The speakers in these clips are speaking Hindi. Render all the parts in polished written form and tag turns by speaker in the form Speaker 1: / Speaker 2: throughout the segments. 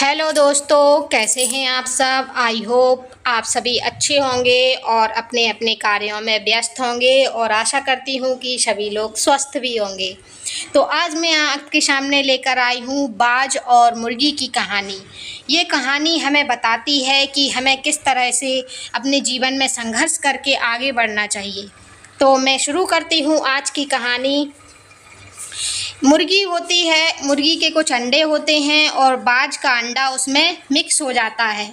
Speaker 1: हेलो दोस्तों, कैसे हैं आप सब। आई होप आप सभी अच्छे होंगे और अपने अपने कार्यों में व्यस्त होंगे और आशा करती हूँ कि सभी लोग स्वस्थ भी होंगे। तो आज मैं आपके सामने लेकर आई हूँ बाज और मुर्गी की कहानी। ये कहानी हमें बताती है कि हमें किस तरह से अपने जीवन में संघर्ष करके आगे बढ़ना चाहिए। तो मैं शुरू करती हूँ आज की कहानी। मुर्गी होती है, मुर्गी के कुछ अंडे होते हैं और बाज का अंडा उसमें मिक्स हो जाता है।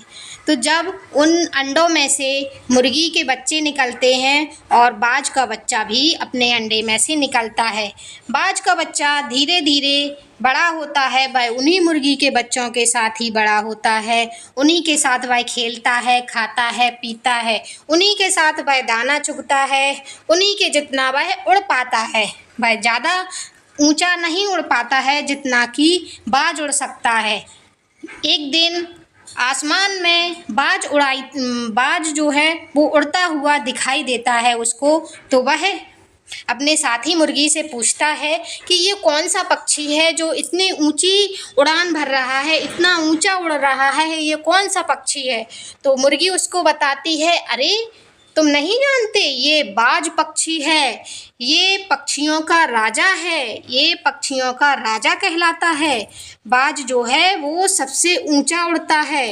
Speaker 1: तो जब उन अंडों में से मुर्गी के बच्चे निकलते हैं और बाज का बच्चा भी अपने अंडे में से निकलता है। बाज का बच्चा धीरे धीरे बड़ा होता है, वह उन्हीं मुर्गी के बच्चों के साथ ही बड़ा होता है। उन्हीं के साथ वह खेलता है, खाता है, पीता है। उन्हीं के साथ वह दाना चुगता है। उन्हीं के जितना वह उड़ पाता है। वह ज़्यादा ऊंचा नहीं उड़ पाता है जितना कि बाज उड़ सकता है। एक दिन आसमान में बाज जो है वो उड़ता हुआ दिखाई देता है उसको। तो वह अपने साथी मुर्गी से पूछता है कि ये कौन सा पक्षी है जो इतनी ऊंची उड़ान भर रहा है, इतना ऊंचा उड़ रहा है, ये कौन सा पक्षी है। तो मुर्गी उसको बताती है, अरे तुम नहीं जानते, ये बाज पक्षी है। ये पक्षियों का राजा है, ये पक्षियों का राजा कहलाता है। बाज जो है वो सबसे ऊंचा उड़ता है।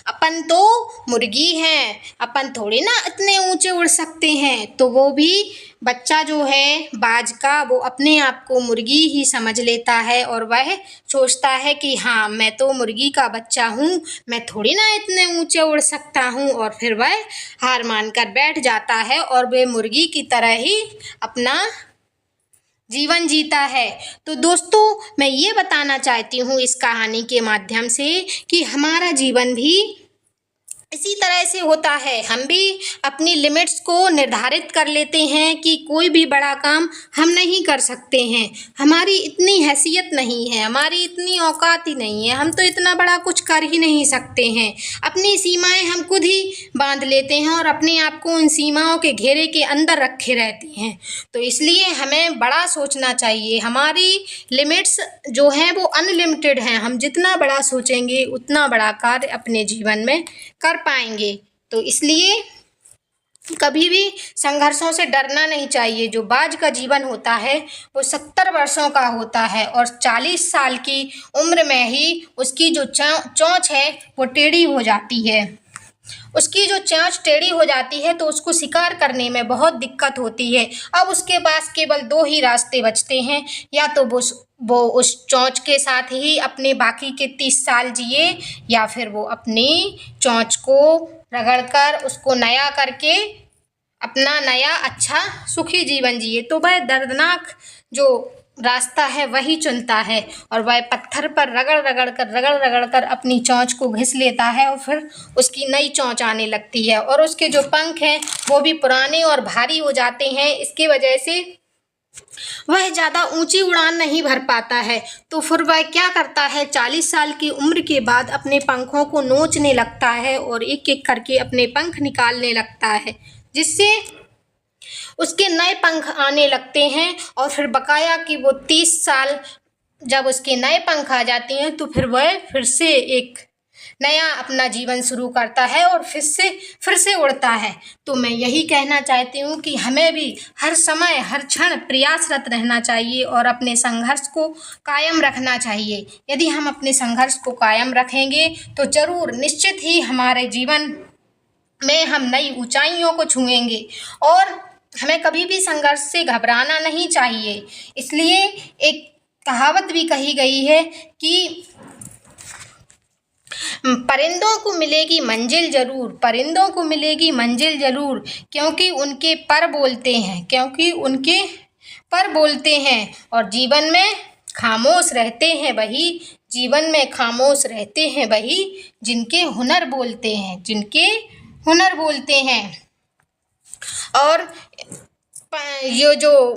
Speaker 1: अपन तो मुर्गी हैं, अपन थोड़ी ना इतने ऊंचे उड़ सकते हैं। तो वो भी बच्चा जो है बाज का, वो अपने आप को मुर्गी ही समझ लेता है और वह सोचता है कि हाँ, मैं तो मुर्गी का बच्चा हूँ, मैं थोड़ी ना इतने ऊंचे उड़ सकता हूँ। और फिर वह हार मानकर बैठ जाता है और वह मुर्गी की तरह ही अपना जीवन जीता है। तो दोस्तों, मैं ये बताना चाहती हूँ इस कहानी के माध्यम से कि हमारा जीवन भी इसी तरह से होता है। हम भी अपनी लिमिट्स को निर्धारित कर लेते हैं कि कोई भी बड़ा काम हम नहीं कर सकते हैं, हमारी इतनी हैसियत नहीं है, हमारी इतनी औकात ही नहीं है, हम तो इतना बड़ा कुछ कर ही नहीं सकते हैं। अपनी सीमाएं हम खुद ही बांध लेते हैं और अपने आप को उन सीमाओं के घेरे के अंदर रखे रहते हैं। तो इसलिए हमें बड़ा सोचना चाहिए। हमारी लिमिट्स जो हैं वो अनलिमिटेड हैं। हम जितना बड़ा सोचेंगे उतना बड़ा कार्य अपने जीवन में कर पाएंगे। तो इसलिए कभी भी संघर्षों से डरना नहीं चाहिए। जो बाज का जीवन होता है वो 70 वर्षों का होता है और 40 साल की उम्र में ही उसकी जो चोंच है वो टेढ़ी हो जाती है। उसकी जो चोंच टेढ़ी हो जाती है तो उसको शिकार करने में बहुत दिक्कत होती है। अब उसके पास केवल 2 ही रास्ते बचते हैं, या तो वो उस चोंच के साथ ही अपने बाकी के 30 साल जिए, या फिर वो अपनी चोंच को रगड़कर उसको नया करके अपना नया अच्छा सुखी जीवन जिए। तो वह दर्दनाक जो रास्ता है वही चुनता है और वह पत्थर पर रगड़ कर अपनी चोंच को घिस लेता है और फिर उसकी नई चोंच आने लगती है और उसके जो पंख हैं वो भी पुराने और भारी हो जाते हैं। इसकी वजह से वह ज़्यादा ऊंची उड़ान नहीं भर पाता है। तो फिर वह क्या करता है, 40 साल की उम्र के बाद अपने पंखों को नोचने लगता है और एक एक करके अपने पंख निकालने लगता है, जिससे उसके नए पंख आने लगते हैं। और फिर बकाया कि वो 30 साल जब उसके नए पंख आ जाते हैं तो फिर वह फिर से एक नया अपना जीवन शुरू करता है और फिर से उड़ता है। तो मैं यही कहना चाहती हूँ कि हमें भी हर समय हर क्षण प्रयासरत रहना चाहिए और अपने संघर्ष को कायम रखना चाहिए। यदि हम अपने संघर्ष को कायम रखेंगे तो जरूर निश्चित ही हमारे जीवन में हम नई ऊंचाइयों को छुएंगे। और हमें कभी भी संघर्ष से घबराना नहीं चाहिए। इसलिए एक कहावत भी कही गई है कि परिंदों को मिलेगी मंजिल जरूर, परिंदों को मिलेगी मंजिल जरूर, क्योंकि उनके पर बोलते हैं और जीवन में खामोश रहते हैं वही, जीवन में खामोश रहते हैं वही जिनके हुनर बोलते हैं। और ये जो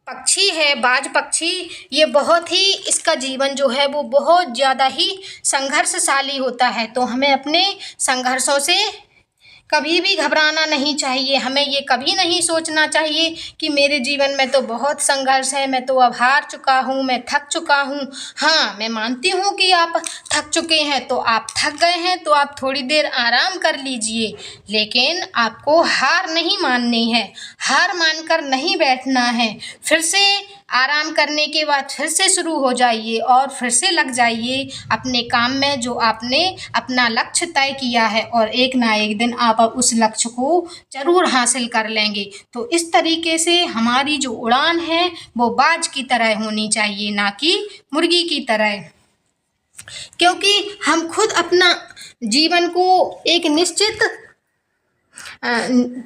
Speaker 1: पक्षी है बाज पक्षी, ये बहुत ही, इसका जीवन जो है वो बहुत ज़्यादा ही संघर्षशाली होता है। तो हमें अपने संघर्षों से कभी भी घबराना नहीं चाहिए। हमें ये कभी नहीं सोचना चाहिए कि मेरे जीवन में तो बहुत संघर्ष है, मैं तो अब हार चुका हूँ, मैं थक चुका हूँ। हाँ, मैं मानती हूँ कि आप थक चुके हैं, तो आप थक गए हैं तो आप थोड़ी देर आराम कर लीजिए, लेकिन आपको हार नहीं माननी है, हार मानकर नहीं बैठना है। फिर से आराम करने के बाद फिर से शुरू हो जाइए और फिर से लग जाइए अपने काम में जो आपने अपना लक्ष्य तय किया है, और एक ना एक दिन आप उस लक्ष्य को ज़रूर हासिल कर लेंगे। तो इस तरीके से हमारी जो उड़ान है वो बाज की तरह होनी चाहिए, ना कि मुर्गी की तरह, क्योंकि हम खुद अपना जीवन को एक निश्चित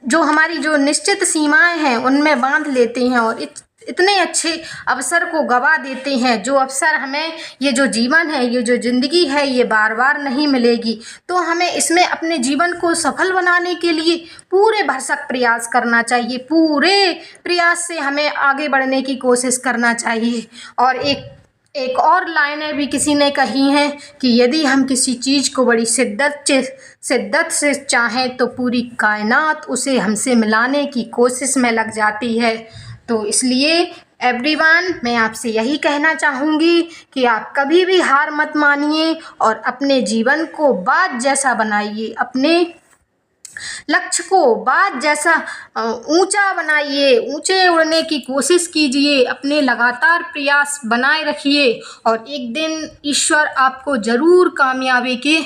Speaker 1: जो हमारी जो निश्चित सीमाएं हैं उनमें बांध लेते हैं और इतने अच्छे अवसर को गवा देते हैं। जो अवसर हमें, ये जो जीवन है, ये जो ज़िंदगी है, ये बार बार नहीं मिलेगी। तो हमें इसमें अपने जीवन को सफल बनाने के लिए पूरे भरसक प्रयास करना चाहिए, पूरे प्रयास से हमें आगे बढ़ने की कोशिश करना चाहिए। और एक और लाइनें भी किसी ने कही हैं कि यदि हम किसी चीज़ को बड़ी शिद्दत से चाहें तो पूरी कायनात उसे हमसे मिलाने की कोशिश में लग जाती है। तो इसलिए एवरीवन, मैं आपसे यही कहना चाहूँगी कि आप कभी भी हार मत मानिए और अपने जीवन को बाज जैसा बनाइए, अपने लक्ष्य को बाज जैसा ऊंचा बनाइए, ऊंचे उड़ने की कोशिश कीजिए, अपने लगातार प्रयास बनाए रखिए और एक दिन ईश्वर आपको ज़रूर कामयाबी के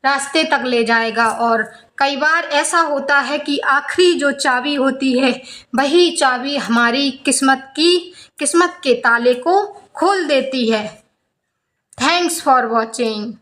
Speaker 1: रास्ते तक ले जाएगा। और कई बार ऐसा होता है कि आखिरी जो चाबी होती है वही चाबी हमारी किस्मत के ताले को खोल देती है। Thanks for watching.